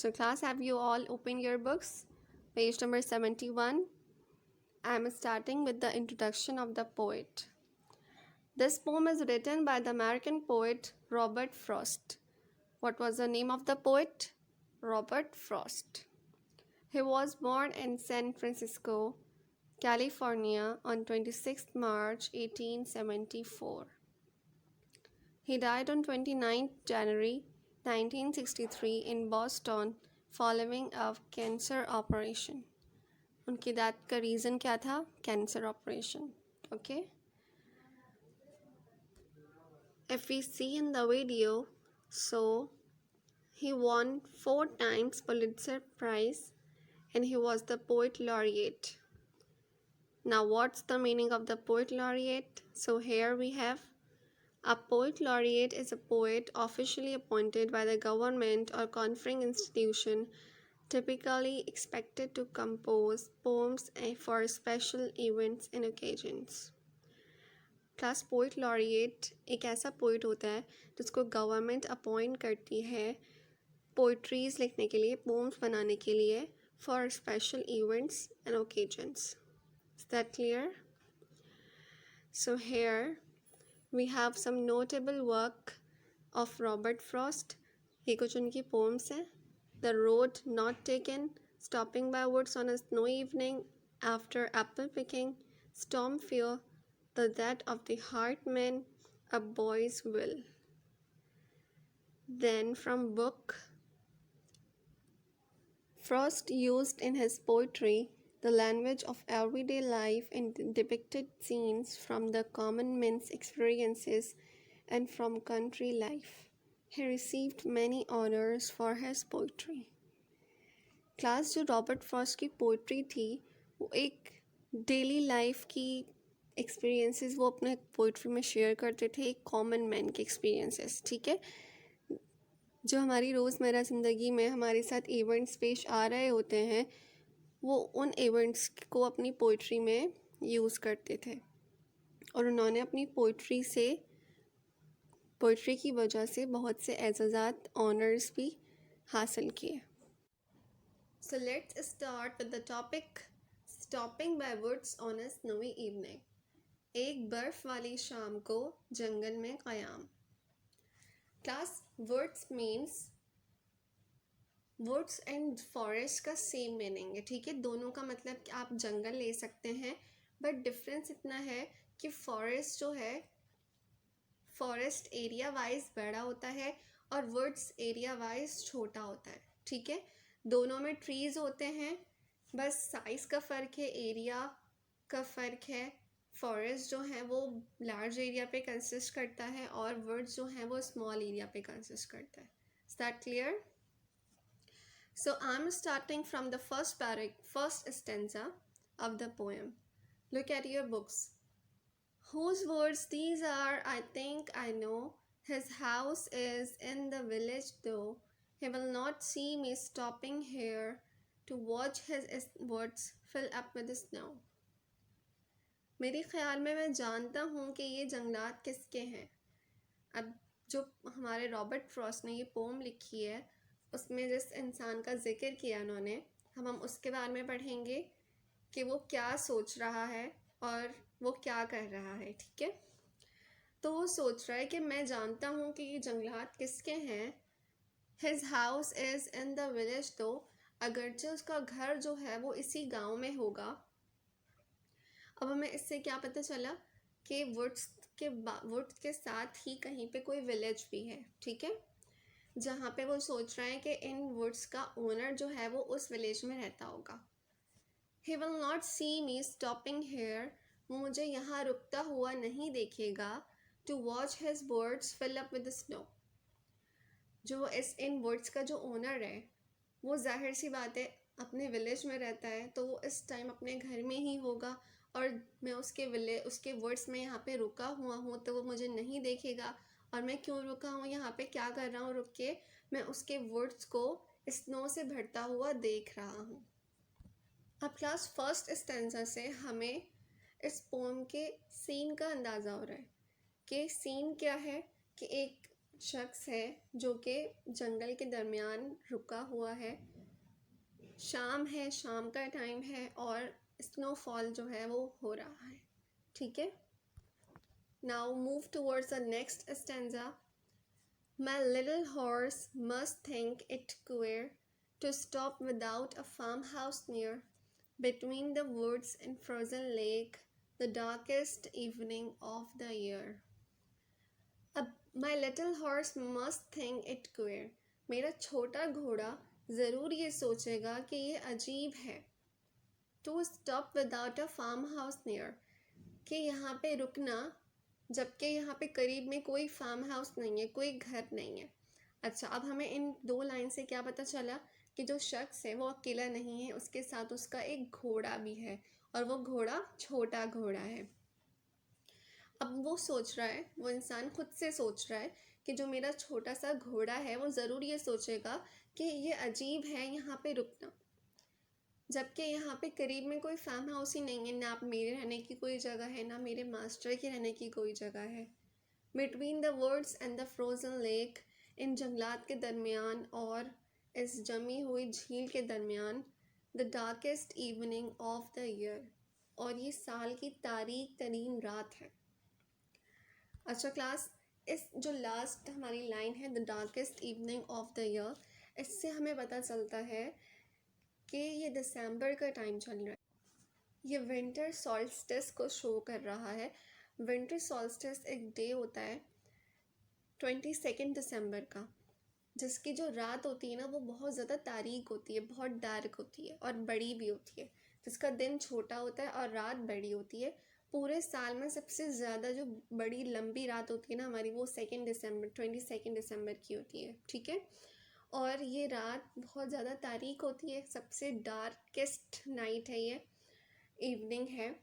So class, have you all opened your books? Page number 71. I am starting with the introduction of the poet. This poem is written by the American poet Robert Frost. What was the name of the poet? Robert Frost. He was born in San Francisco, California on 26th March 1874. He died on 29th January 1963 in Boston following a cancer operation. उनकी death का reason क्या था? Cancer operation. Okay. If we see in the video, so he won 4 times Pulitzer Prize and he was the poet laureate. Now what's the meaning of the poet laureate? So here we have a poet laureate is a poet officially appointed by the government or conferring institution, typically expected to compose poems for special events and occasions. Class poet laureate एक ऐसा poet होता है जिसको government appoint करती है poetries लिखने के लिए, पोम्स बनाने के लिए for special events and occasions. Is that clear? So here we have some notable work of Robert Frost. ये कुछ उनकी poems हैं. The Road Not Taken, Stopping by Woods on a Snowy Evening, After Apple Picking, Storm Fear, The Death of the Heart Man, A Boy's Will. Then from book, Frost used in his poetry the language of everyday life and depicted scenes from the common man's experiences and from country life. He received many honors for his poetry. Class जो Robert Frost की poetry थी वो एक daily life की experiences वो अपने poetry में share करते थे, एक कॉमन मैन के एक्सपीरियंसेस. ठीक है, जो हमारी रोज़मर्रा ज़िंदगी में हमारे साथ इवेंट्स पेश आ रहे होते हैं वो उन इवेंट्स को अपनी पोइट्री में यूज़ करते थे और उन्होंने अपनी पोइट्री की वजह से बहुत से एजाज़ात, ऑनर्स भी हासिल किए. So let's start with the topic stopping by woods on a snowy evening. एक बर्फ़ वाली शाम को जंगल में क़याम. Class, woods means woods and forest का सेम मीनिंग है. ठीक है, दोनों का मतलब कि आप जंगल ले सकते हैं, बट डिफरेंस इतना है कि फॉरेस्ट जो है फॉरेस्ट एरिया वाइज बड़ा होता है और वुड्स एरिया वाइज छोटा होता है. ठीक है, दोनों में ट्रीज़ होते हैं, बस साइज़ का फ़र्क है, एरिया का फ़र्क है. फॉरेस्ट जो है वो लार्ज एरिया पे कंसिस्ट करता है और वुड्स जो है वो स्मॉल एरिया पे कंसिस्ट करता है. Is that clear? So I'm starting from the first stanza of the poem. Look at your books. Whose words these are? I think I know. His house is in the village though. He will not see me stopping here to watch his woods fill up with snow. मेरे ख्याल में मैं जानता हूँ कि ये जंगलात किसके हैं. अब जो हमारे रॉबर्ट फ्रॉस्ट ने ये पोम लिखी है उसमें जिस इंसान का जिक्र किया उन्होंने, हम उसके बारे में पढ़ेंगे कि वो क्या सोच रहा है और वो क्या कर रहा है. ठीक है, तो वो सोच रहा है कि मैं जानता हूँ कि ये जंगलात किसके हैं. His house is in the village, तो अगरचे उसका घर जो है वो इसी गांव में होगा. अब हमें इससे क्या पता चला कि वुड्स के साथ ही कहीं पे कोई विलेज भी है. ठीक है, जहाँ पे वो सोच रहे हैं कि इन वुड्स का ओनर जो है वो उस विलेज में रहता होगा. He will not see me stopping here, वो मुझे यहाँ रुकता हुआ नहीं देखेगा. To watch his woods fill up with the snow, जो इन वुड्स का जो ओनर है वो जाहिर सी बात है अपने विलेज में रहता है, तो वो इस टाइम अपने घर में ही होगा और मैं उसके वुड्स में यहाँ पे रुका हुआ हूँ तो वो मुझे नहीं देखेगा. और मैं क्यों रुका हूँ यहाँ पे, क्या कर रहा हूँ रुक के, मैं उसके वुड्स को स्नो से भरता हुआ देख रहा हूँ. अब क्लास फर्स्ट स्टेंजा से हमें इस पोम के सीन का अंदाज़ा हो रहा है कि सीन क्या है कि एक शख्स है जो कि जंगल के दरमियान रुका हुआ है। शाम है, शाम का टाइम है और स्नोफॉल जो है वो हो रहा है। ठीक है, now move towards the next stanza. My little horse must think it queer to stop without a farmhouse near, between the woods and frozen lake, the darkest evening of the year. अब my little horse must think it queer, मेरा छोटा घोड़ा ज़रूर ये सोचेगा कि ये अजीब है। To stop without a farmhouse near, कि यहाँ पे रुकना जबकि यहाँ पे करीब में कोई फार्म हाउस नहीं है, कोई घर नहीं है। अच्छा, अब हमें इन दो लाइन से क्या पता चला कि जो शख्स है वो अकेला नहीं है, उसके साथ उसका एक घोड़ा भी है और वो घोड़ा छोटा घोड़ा है। अब वो सोच रहा है, वो इंसान खुद से सोच रहा है कि जो मेरा छोटा सा घोड़ा है वो ज़रूर ये सोचेगा कि ये अजीब है यहाँ पे रुकना, जबकि यहाँ पे करीब में कोई फार्म हाउस ही नहीं है, ना मेरे रहने की कोई जगह है, ना मेरे मास्टर के रहने की कोई जगह है। Between the woods and the frozen lake, इन जंगलात के दरमियान और इस जमी हुई झील के दरमियान, the darkest evening of the year, और ये साल की तारीक तरीन रात है। अच्छा क्लास, इस जो लास्ट हमारी लाइन है the darkest evening of the year, इससे हमें पता चलता है कि ये दिसंबर का टाइम चल रहा है। ये विंटर सॉल्स्टिस को शो कर रहा है। विंटर सॉल्स्टिस एक डे होता है 22 दिसंबर का, जिसकी जो रात होती है ना वो बहुत ज़्यादा तारीक होती है, बहुत डार्क होती है और बड़ी भी होती है, जिसका दिन छोटा होता है और रात बड़ी होती है। पूरे साल में सबसे ज़्यादा जो बड़ी लंबी रात होती है ना हमारी, वो 22 दिसंबर की होती है। ठीक है, और ये रात बहुत ज़्यादा तारीक होती है, सबसे डार्केस्ट नाइट है ये, इवनिंग है,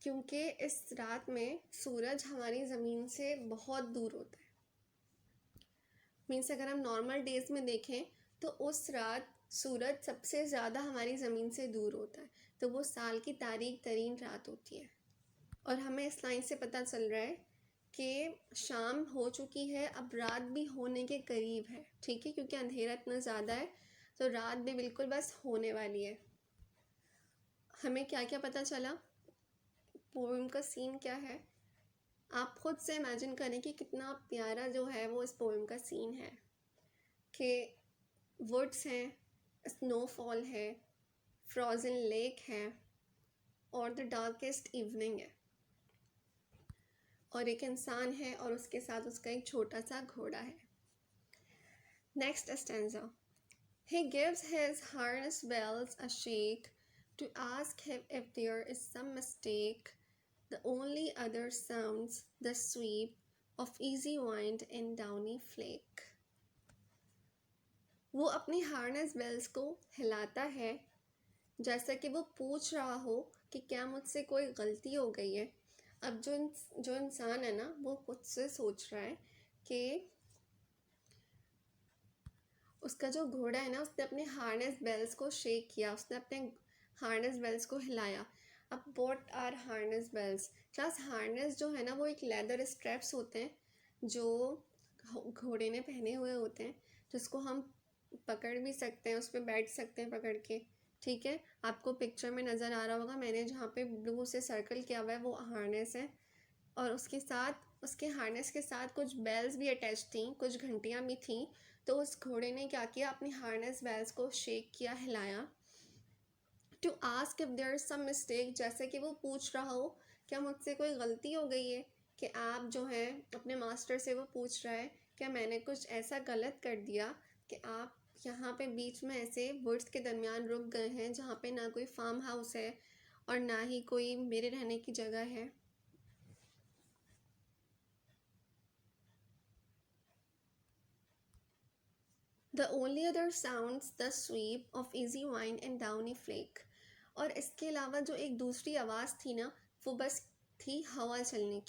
क्योंकि इस रात में सूरज हमारी ज़मीन से बहुत दूर होता है। मीन्स अगर हम नॉर्मल डेज़ में देखें तो उस रात सूरज सबसे ज़्यादा हमारी ज़मीन से दूर होता है, तो वो साल की तारीक तरीन रात होती है। और हमें इस लाइन से पता चल रहा है कि शाम हो चुकी है, अब रात भी होने के करीब है। ठीक है, क्योंकि अंधेरा इतना ज़्यादा है तो रात भी बिल्कुल बस होने वाली है। हमें क्या क्या पता चला, पोएम का सीन क्या है, आप खुद से इमेजिन करें कि कितना प्यारा जो है वो इस पोएम का सीन है कि वुड्स हैं, स्नोफॉल है, फ्रोज़न लेक है और द डार्केस्ट इवनिंग है, और एक इंसान है और उसके साथ उसका एक छोटा सा घोड़ा है। Next stanza. He gives his harness bells a shake to ask him if there is some mistake. The only other sounds the sweep of easy wind in downy flake. वो अपनी हार्नेस बेल्स को हिलाता है जैसा कि वो पूछ रहा हो कि क्या मुझसे कोई गलती हो गई है। अब जो इंसान है ना वो खुद से सोच रहा है कि उसका जो घोड़ा है ना उसने अपने हार्नेस बेल्स को शेक किया, उसने अपने हार्नेस बेल्स को हिलाया। अब what are harness bells class? Harness जो है ना वो एक लेदर स्ट्रैप्स होते हैं जो घोड़े ने पहने हुए होते हैं, जिसको हम पकड़ भी सकते हैं, उस पर बैठ सकते हैं पकड़ के। ठीक है, आपको पिक्चर में नज़र आ रहा होगा, मैंने जहाँ पे ब्लू से सर्कल किया हुआ है वो हार्नेस है, और उसके हार्नेस के साथ कुछ बेल्स भी अटैच थी, कुछ घंटियाँ भी थीं। तो उस घोड़े ने क्या किया, अपनी हार्नेस बेल्स को शेक किया, हिलाया, to ask if there is some mistake, जैसे कि वो पूछ रहा हो क्या मुझसे कोई गलती हो गई है, कि आप जो है अपने मास्टर से वो पूछ रहा है क्या मैंने कुछ ऐसा गलत कर दिया कि आप यहाँ पे बीच में ऐसे वुड्स के दरमियान रुक गए हैं जहाँ पे ना कोई फार्म हाउस है और ना ही कोई मेरे रहने की जगह है। The only other sounds the sweep of easy wine and downy flake. और इसके अलावा जो एक दूसरी आवाज़ थी ना वो बस थी हवा चलने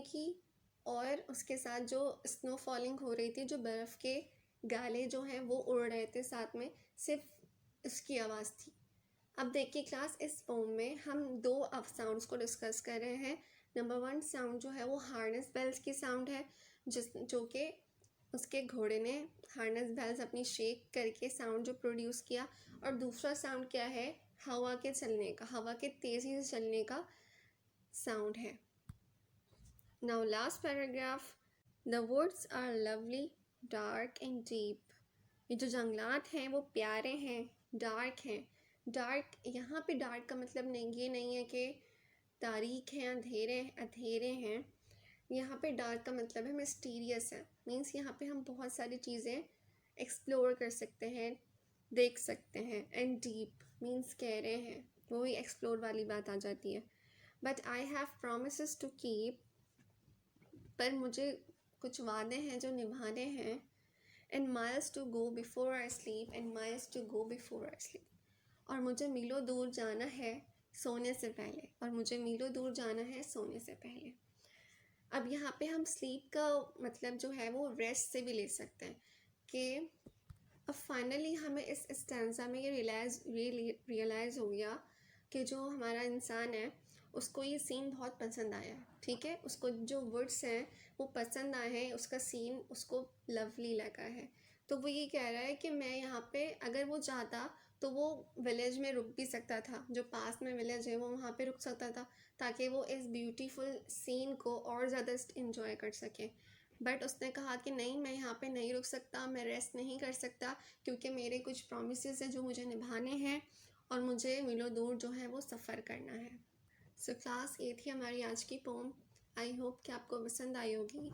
की, और उसके साथ जो स्नो फॉलिंग हो रही थी, जो बर्फ़ के गाले जो हैं वो उड़ रहे थे साथ में, सिर्फ इसकी आवाज़ थी। अब देखिए क्लास, इस पोम में हम दो साउंड्स को डिस्कस कर रहे हैं, नंबर 1 साउंड जो है वो हार्नेस बेल्स की साउंड है, जो कि उसके घोड़े ने हार्नेस बेल्स अपनी शेक करके साउंड जो प्रोड्यूस किया। और दूसरा साउंड क्या है, हवा के चलने का, हवा के तेज़ी से चलने का साउंड है। Now last paragraph, the woods are lovely dark and deep. ये जो जंगलात हैं वो प्यारे हैं, डार्क हैं। डार्क, यहाँ पे डार्क का मतलब नहीं, ये नहीं है कि तारीख हैं, अंधेरे अंधेरे हैं। यहाँ पे डार्क का मतलब है मिस्टीरियस है, मीन्स यहाँ पे हम बहुत सारी चीज़ें एक्सप्लोर कर सकते हैं, देख सकते हैं। एंड डीप मीन्स गहरे हैं, वही एक्सप्लोर वाली बात आ जाती है। But I have promises to keep, पर मुझे कुछ वादे हैं जो निभाने हैं। And miles to go before I sleep, and miles to go before I sleep. और मुझे मीलों दूर जाना है सोने से पहले, और मुझे मीलों दूर जाना है सोने से पहले। अब यहाँ पे हम स्लीप का मतलब जो है वो रेस्ट से भी ले सकते हैं कि अब फाइनली हमें इस स्टैंजा में ये रियलाइज़ हो गया कि जो हमारा इंसान है उसको ये सीन बहुत पसंद आया है, ठीक है। उसको जो वर्ड्स हैं वो पसंद आए हैं, उसका सीन उसको लवली लगा है। तो वो ये कह रहा है कि मैं यहाँ पे अगर वो चाहता तो वो विलेज में रुक भी सकता था, जो पास में विलेज है वो वहाँ पे रुक सकता था, ताकि वो इस ब्यूटीफुल सीन को और ज़्यादा इंजॉय कर सके। बट उसने कहा कि नहीं, मैं यहाँ पे नहीं रुक सकता, मैं रेस्ट नहीं कर सकता, क्योंकि मेरे कुछ प्रॉमिसेस हैं जो मुझे निभाने हैं, और मुझे मीलों दूर जो है वो सफ़र करना है। सो क्लास 8 थी हमारी आज की पोम। आई होप कि आपको पसंद आई होगी।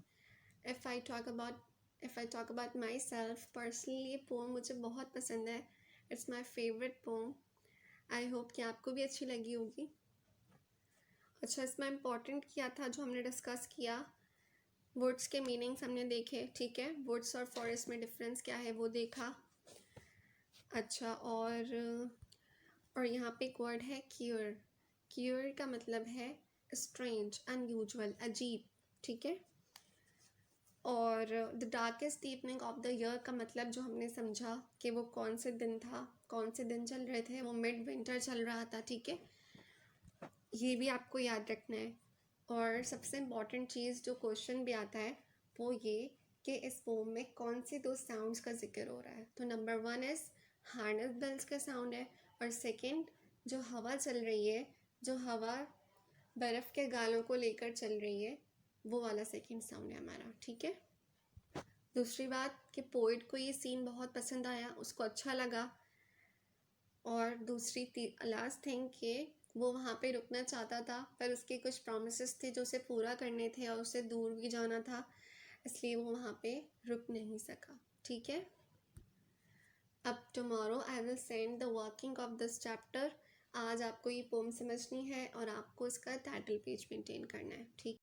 If I talk about myself personally, ये पोम मुझे बहुत पसंद है, it's my favourite poem. I hope कि आपको भी अच्छी लगी होगी। अच्छा, इसमें इम्पॉर्टेंट क्या था जो हमने डिस्कस किया, वर्ड्स के मीनिंग्स हमने देखे, ठीक है। वुड्स और फॉरेस्ट में डिफरेंस क्या है वो देखा। अच्छा, और यहाँ पे एक वर्ड है क्यूर। क्यूर का मतलब है स्ट्रेंज, अनयूजुअल, अजीब, ठीक है। और the darkest evening of the year का मतलब जो हमने समझा कि वो कौन से दिन था, कौन से दिन चल रहे थे, वो मिड विंटर चल रहा था, ठीक है। ये भी आपको याद रखना है। और सबसे इम्पॉर्टेंट चीज़ जो क्वेश्चन भी आता है वो ये कि इस पोम में कौन सी दो साउंड्स का जिक्र हो रहा है। तो नंबर 1 इज़ हार्नेस बेल्स का साउंड है, और सेकंड जो हवा चल रही है, जो हवा बर्फ़ के गालों को लेकर चल रही है, वो वाला सेकंड साउंड है हमारा, ठीक है। दूसरी बात कि पोइट को ये सीन बहुत पसंद आया, उसको अच्छा लगा। और दूसरी लास्ट थिंग कि वो वहाँ पे रुकना चाहता था, पर उसके कुछ प्रॉमिसेस थे जो उसे पूरा करने थे, और उसे दूर भी जाना था, इसलिए वो वहाँ पे रुक नहीं सका, ठीक है। अब tomorrow I will send the working of this chapter. आज आपको ये पोम समझनी है और आपको इसका टाइटल पेज मेंटेन करना है, ठीक।